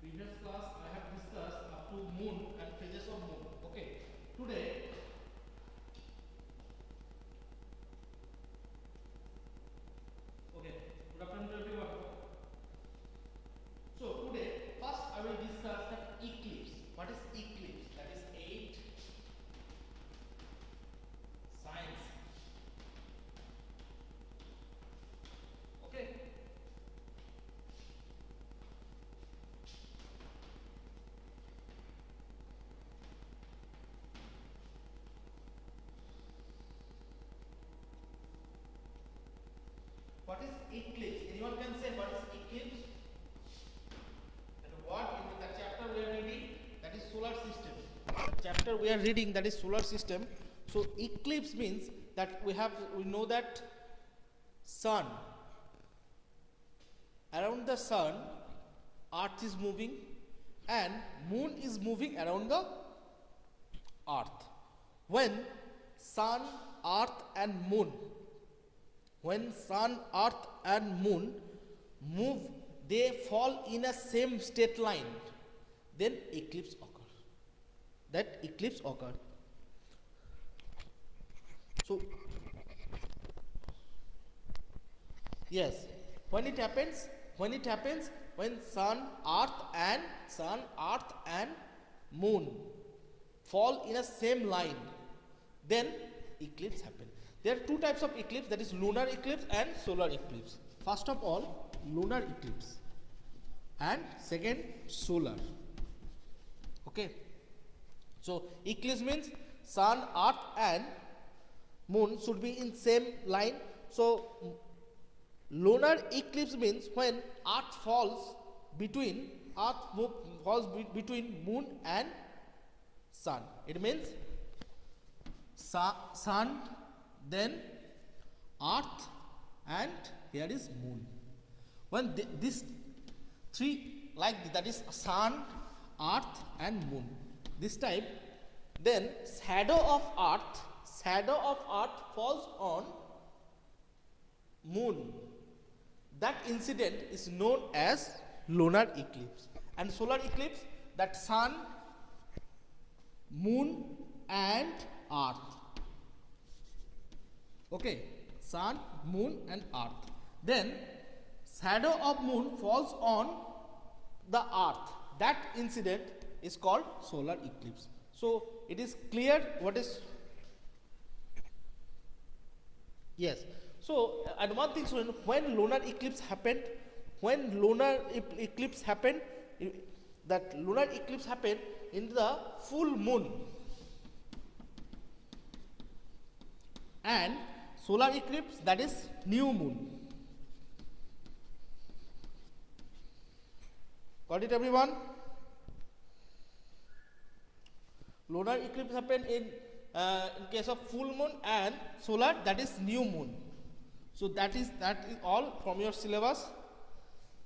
previous class I have discussed up to moon and phases of moon. Okay, today, okay, good afternoon to everyone. So today, first I will discuss the eclipse. What is eclipse? That is 8 science. Okay. What is eclipse? Anyone can say what is eclipse? And what in the chapter we are reading? That is solar system. The chapter we are reading, that is solar system. So eclipse means that we know that sun, around the sun, earth is moving and moon is moving around the earth. When sun, earth and moon, when sun, earth and moon move, they fall in a same straight line, then eclipse occurs. That eclipse occurs. So yes, when it happens, when sun, earth and moon fall in a same line, then eclipse happen. There are two types of eclipse, that is lunar eclipse and solar eclipse. First of all, lunar eclipse, and second, solar. Okay. So eclipse means sun, earth and moon should be in same line. So lunar eclipse means when earth falls between between moon and sun. It means sun, then earth, and here is moon. When this three, like that is sun, earth and moon, this type, then shadow of earth falls on moon. That incident is known as lunar eclipse. And solar eclipse, that sun, moon and earth. Okay, sun, moon and earth. Then shadow of moon falls on the earth. That incident is called solar eclipse. So it is clear what is. Yes. So and one thing, so when lunar eclipse happened, that lunar eclipse happened in the full moon, and solar eclipse, that is new moon. Got it, everyone? Lunar eclipse happened in case of full moon, and solar, that is new moon. So that is all from your syllabus.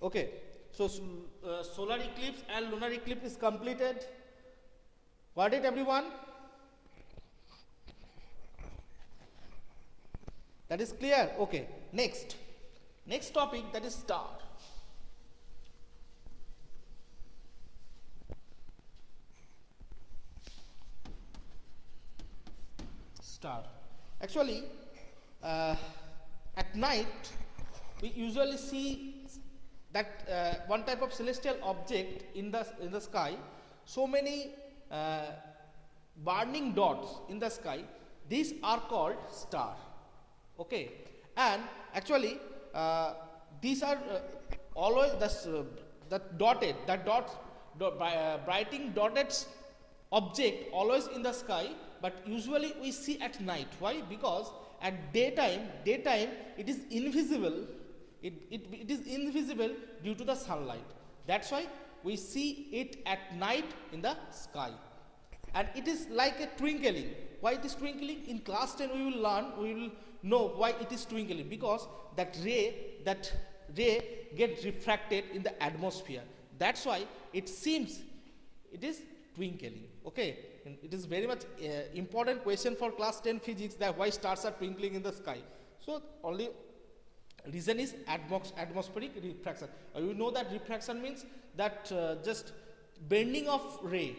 Okay. So solar eclipse and lunar eclipse is completed. Got it, everyone? That is clear. Okay. Next topic, that is star. Star. Actually, at night we usually see that one type of celestial object in the sky. So many burning dots in the sky. These are called star. Okay, and actually these are always brightening dotted object always in the sky, but usually we see at night. Why? Because at daytime it is invisible. It is invisible due to the sunlight. That's why we see it at night in the sky, and it is like a twinkling. Why it is twinkling? In class 10 we will know why it is twinkling, because that ray get refracted in the atmosphere. That's why it seems it is twinkling. Okay, and it is very much important question for class 10 physics, that why stars are twinkling in the sky. So only Reason is atmospheric refraction. You know that refraction means that just bending of ray,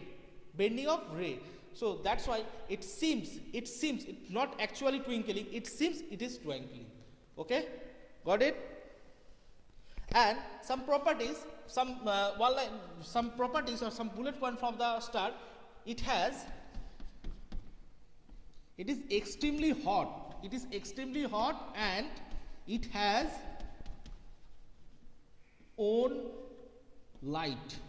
bending of ray. So that's why it seems it's not actually twinkling, it seems it is twinkling. Okay, got it? And some properties, some one line, some properties or some bullet point from the star. It is extremely hot. It is extremely hot and it has own light.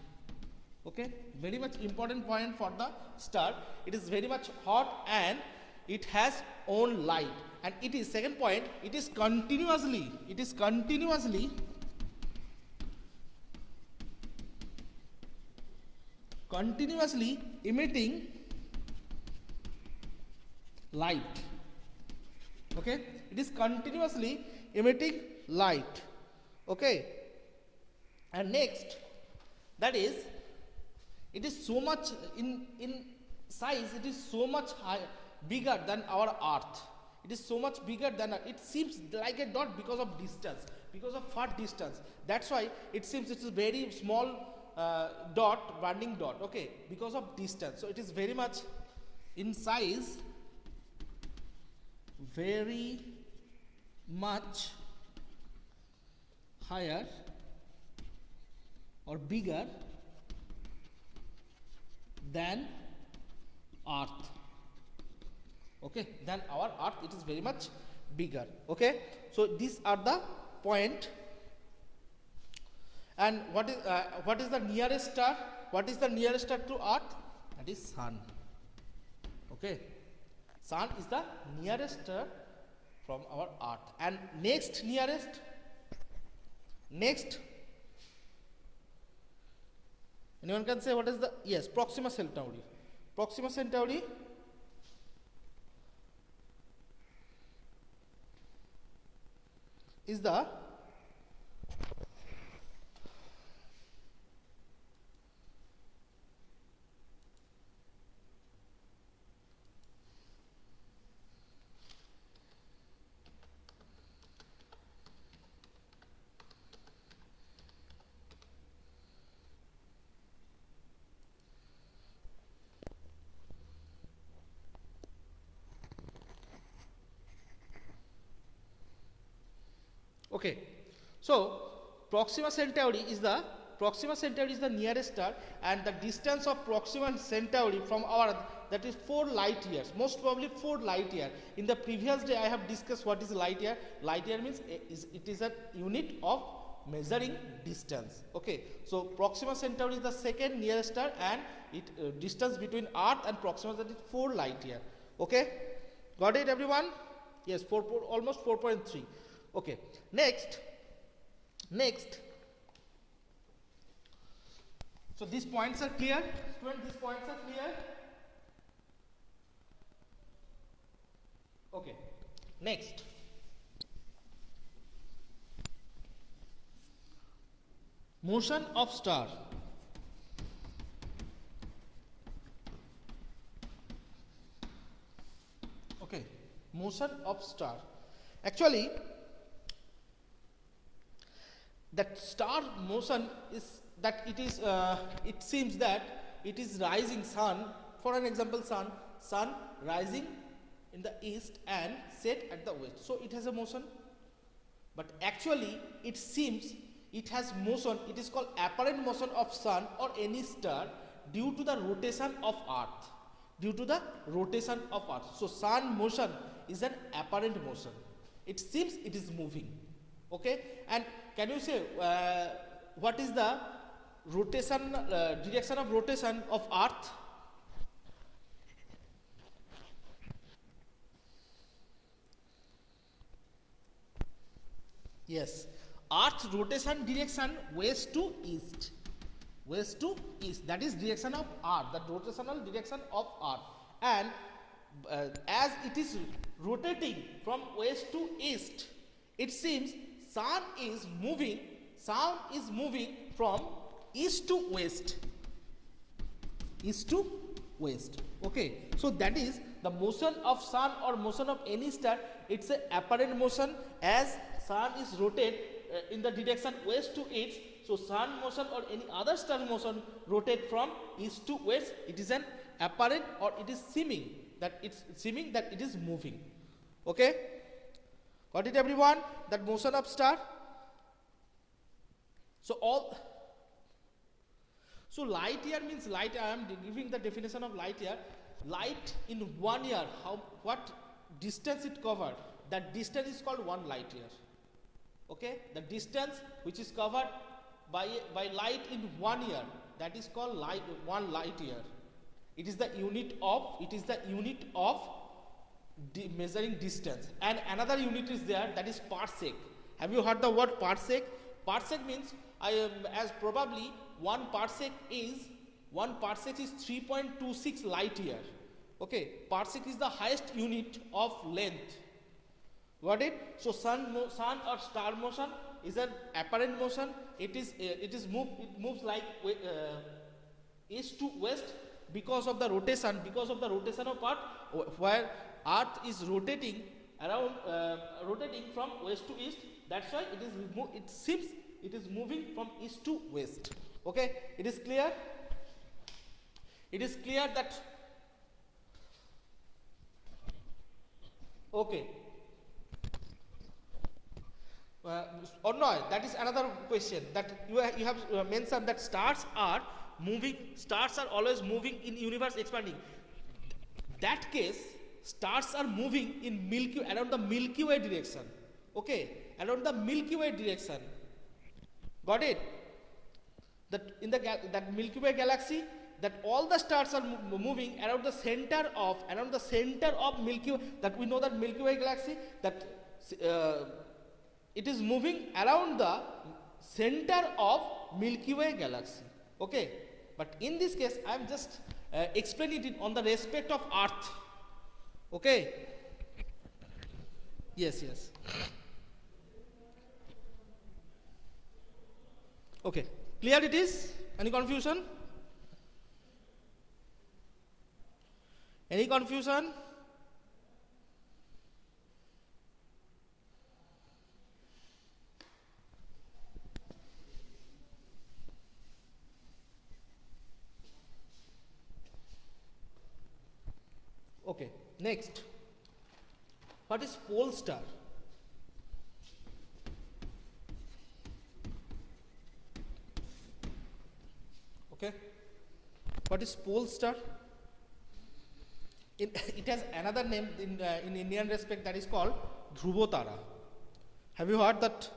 Okay, very much important point for the star. It is very much hot and it has own light. And it is second point. It is continuously emitting light. Okay, it is continuously emitting light. Okay, and next, that is, it is so much in size, it is so much bigger than our earth. It is so much bigger than it seems like a dot because of distance, because of far distance. That's why it seems it is very small dot, burning dot. Okay, because of distance. So it is very much in size, very much higher or bigger than earth. Okay, than our earth, it is very much bigger. Okay, so these are the point. And what is the nearest star? What is the nearest star to earth? That is sun. Okay, sun is the nearest star from our earth. And next anyone can say what is the? Yes, Proxima Centauri. Proxima Centauri is the okay. So Proxima Centauri is the nearest star, and the distance of Proxima Centauri from our Earth, that is 4 light years, most probably 4 light year. In the previous day I have discussed what is light year. Light year means it is a unit of measuring distance. Okay, so Proxima Centauri is the second nearest star, and it distance between Earth and Proxima, that is 4 light year. Okay, got it everyone? Yes, almost 4.3. Okay, next, so these points are clear. Student, these points are clear. Okay, next, motion of star. Okay, motion of star. Actually, that star motion is that it seems that it is rising sun. For an example, sun rising in the east and set at the west. So it has a motion. But actually, it seems it has motion. It is called apparent motion of sun or any star due to the rotation of earth. Due to the rotation of earth. So sun motion is an apparent motion. It seems it is moving. Okay, and can you say what is the rotation direction of rotation of earth? Yes, earth rotation direction west to east. West to east, that is direction of earth, the rotational direction of earth. And as it is rotating from west to east, it seems sun is moving from east to west. East to west. Okay, so that is the motion of sun or motion of any star. It's a apparent motion. As sun is rotate in the direction west to east, so sun motion or any other star motion rotate from east to west, it is an apparent or it is seeming that it is moving. Okay, got it everyone, that motion of star. So light year means light, I am giving the definition of light year. Light in 1 year, what distance it covered, that distance is called 1 light year. Okay, the distance which is covered by light in 1 year, that is called 1 light year. It is the unit of measuring distance. And another unit is there, that is parsec. Have you heard the word parsec? Parsec means as probably 1 parsec is 3.26 light year. Okay, parsec is the highest unit of length. Got it? So sun or star motion is an apparent motion. It moves like east to west because of the rotation of Earth, where Earth is rotating from west to east. That's why it seems it is moving from east to west. Okay, it is clear? It is clear that, okay, or no, that is another question, that you have mentioned that stars are always moving in universe expanding. That case, stars are moving in around the Milky Way direction. Okay, around the Milky Way direction. Got it? That in that Milky Way galaxy, that all the stars are moving around the center of Milky Way. That we know that Milky Way galaxy, that it is moving around the center of Milky Way galaxy. Okay, but in this case I am just explaining it on the respect of Earth. Okay, yes. Okay, clear it is? Any confusion? Any confusion? Okay, next. What is pole star? Okay, what is pole star? It has another name in Indian respect, that is called Dhruvo Tara. Have you heard that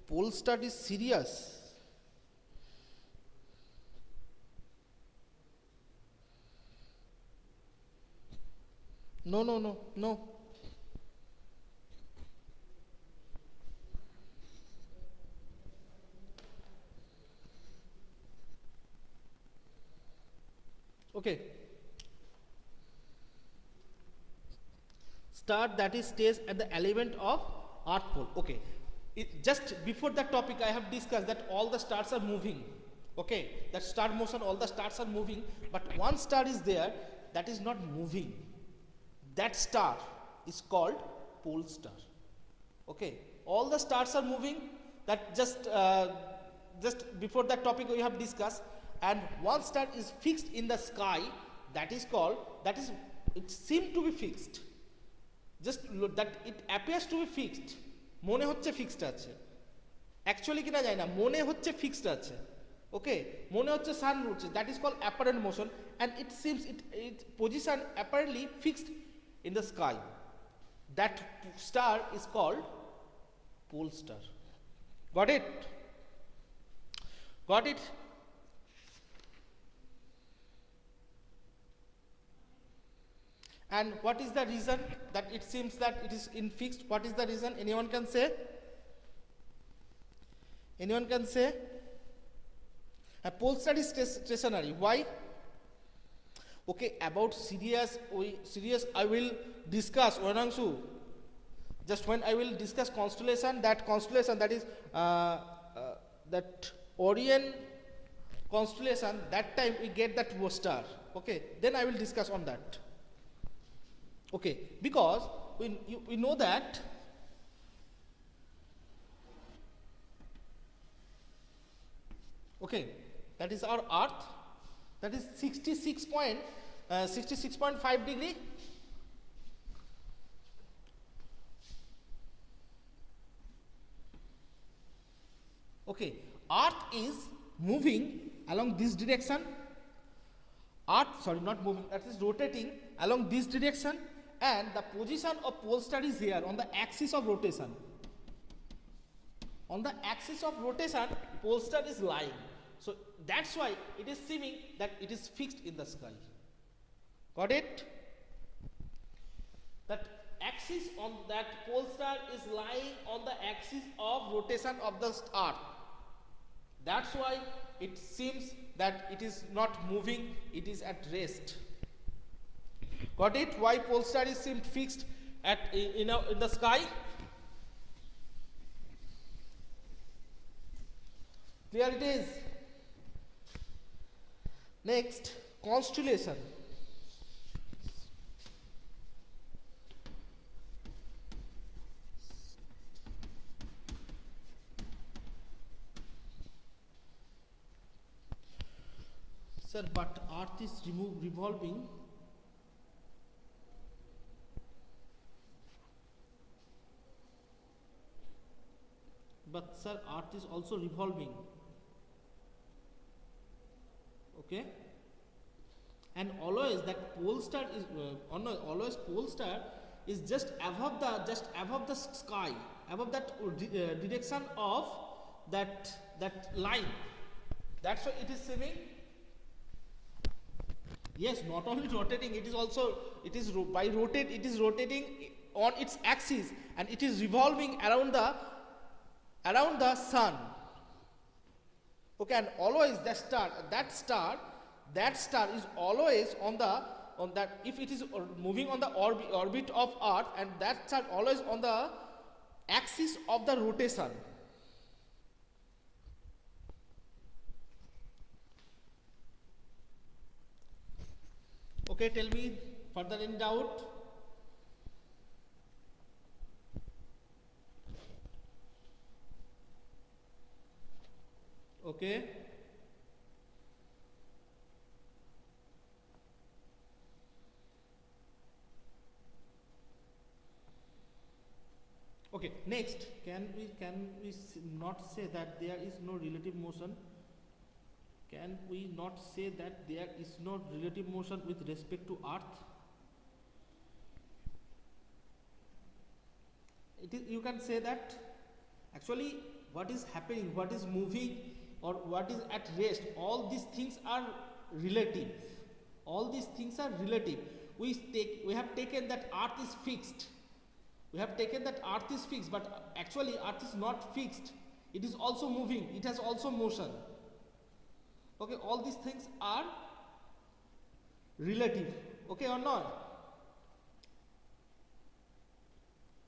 pole star is Sirius? No. Okay. Star that is stays at the element of Earth pole. Okay. Just before that topic I have discussed that all the stars are moving. Okay. That star motion, all the stars are moving, but one star is there that is not moving. That star is called pole star. Okay. All the stars are moving. That just before that topic we have discussed. And one star is fixed in the sky, it seems to be fixed. Just that it appears to be fixed. Mone hocche fixed ache. Actually kina jay na, mone hocche fixed ache. Okay, mone hocche sun rotates. That is called apparent motion, and it seems its position apparently fixed in the sky. That star is called pole star. Got it? Got it? And what is the reason that it seems that it is in fixed? What is the reason? Anyone can say? Anyone can say? A pole star is stationary. Why? Okay, about Sirius I will discuss, Wanangshu. Just when I will discuss constellation that is that Orion constellation, that time we get that star. Okay, then I will discuss on that. Okay, because we know that okay, that is our earth, that is 66.5 degree. Okay, earth is moving along this direction, earth, sorry, not moving, that is rotating along this direction, and the position of pole star is here on the axis of rotation. On the axis of rotation, pole star is lying. So that's why it is seeming that it is fixed in the sky. Got it? That axis on that pole star is lying on the axis of rotation of the earth. That's why it seems that it is not moving, it is at rest. Got it? Why pole star is seemed fixed at in the sky? Clear it is. Next, constellation. Sir, but earth is revolving. But sir, earth is also revolving. Okay, and always that pole star is always pole star is just above the sky, above that direction of that line. That's why it is seeming. Yes, not only rotating, it is also it is rotating on its axis, and it is revolving around the sun. Okay, and always that star is always on that, if it is moving on the orbit of earth, and that star always on the axis of the rotation. Okay, tell me further in doubt. Okay. Okay, next, can we not say that there is no relative motion? Can we not say that there is no relative motion with respect to earth? It is, you can say that actually what is happening, what is moving, or what is at rest, all these things are relative. All these things are relative. We have taken that earth is fixed. We have taken that earth is fixed, but actually earth is not fixed. It is also moving. It has also motion. Okay, all these things are relative. Okay or not?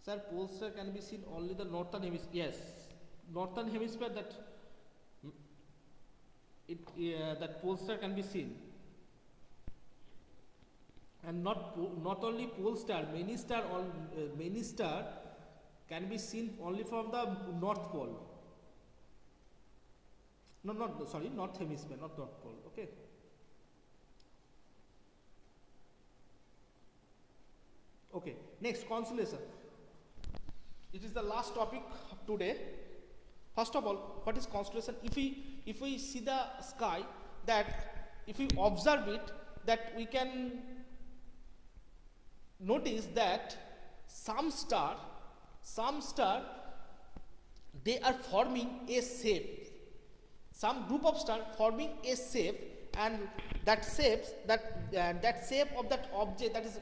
Sir, pole star can be seen only the northern hemisphere. Yes, northern hemisphere that that pole star can be seen, and not only pole star, many star can be seen only from the north pole. No, north hemisphere, not north pole. Okay. Okay. Next, constellation. It is the last topic of today. First of all, what is constellation? If we see the sky, that if we observe it, that we can notice that some star they are forming a shape. Some group of stars forming a shape, and that shape of that object, that is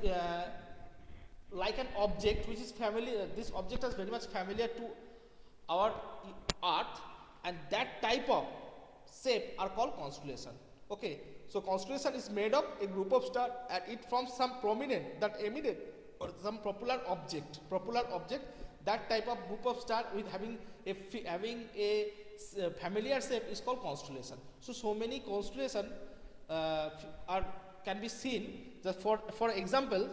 like an object which is familiar. This object is very much familiar to our earth, and that type of shape are called constellation. Okay, so constellation is made of a group of stars, and it forms some prominent, that eminent, or some popular object. That type of group of star with having a familiar shape is called constellation. So many constellation can be seen. Just for example,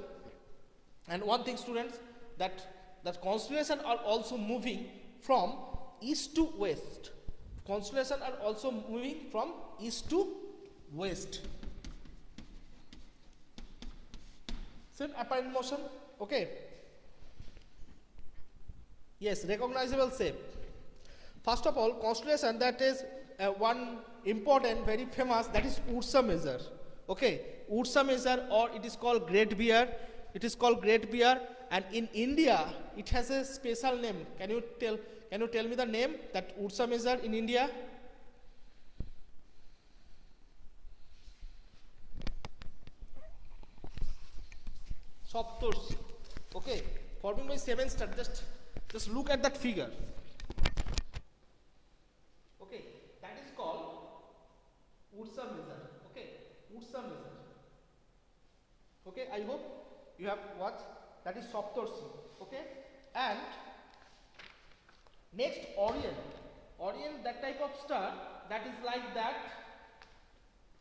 and one thing, students, that constellations are also moving from east to west. Constellations are also moving from east to west. Same apparent motion. Okay. Yes, recognizable shape. First of all, constellation that is one important, very famous, that is Ursa Major. Okay, Ursa Major, or it is called Great Bear. It is called Great Bear, and in India it has a special name. Can you tell me the name that Ursa Major in India? Saptarshi. Okay, forming by 7 star. Just look at that figure. Okay, that is called Ursa Major. Okay, Ursa Major. Okay, I hope you have watched. That is Saptarshi. Okay, and next Orion. Orion, that type of star that is like that.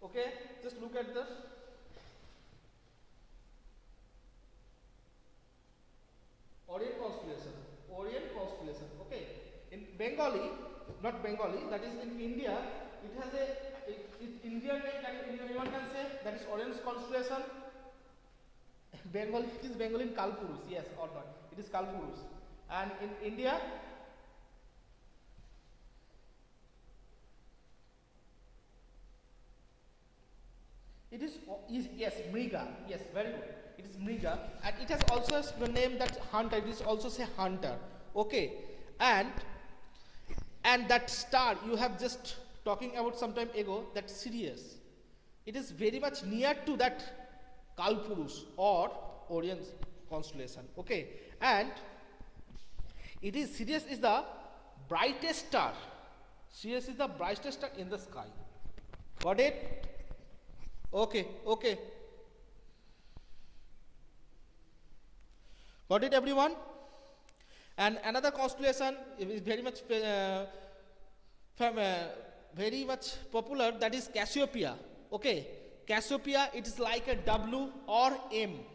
Okay, just look at this. Orion constellation. Orion constellation. Okay, in Bengali, not Bengali, that is in India, it has a Indian name. Anyone can say that is Orion constellation. Bengali, it is Bengali in Kalpurus, yes or not? It is Kalpurus. And in India, it is yes, Mriga. Yes, very good. It is Mriga, and it has also a name that Hunter. It is also say Hunter. Okay, and that star you have just talking about some time ago, that Sirius. It is very much near to that Kalpurus or Orion constellation. Okay, and it is Sirius is the brightest star. Sirius is the brightest star in the sky. Got it? Okay, okay. Got it, everyone? And another constellation is very much very much popular, that is Cassiopeia. Okay, Cassiopeia, it is like a W or M.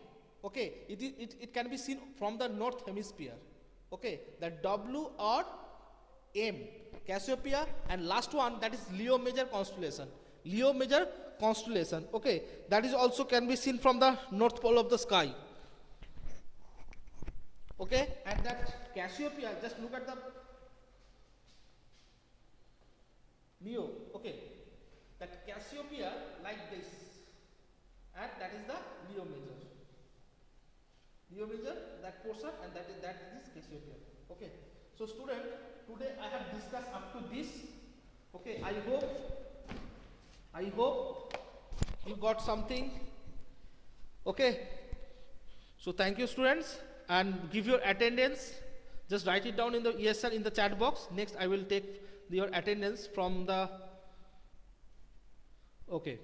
Okay, it can be seen from the north hemisphere. Okay, the W or M, Cassiopeia. And last one, that is Leo Major constellation. Leo Major constellation. Okay, that is also can be seen from the north pole of the sky. Okay, and that Cassiopeia, just look at the Leo. Okay, that Cassiopeia like this, and that is the Leo Major. Leo Major, that portion, and that is Cassiopeia. Okay, so student, today I have discussed up to this. Okay, I hope you got something. Okay, so thank you, students, and give your attendance. Just write it down in the yes sir in the chat box. Next I will take your attendance from the okay.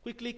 Quickly.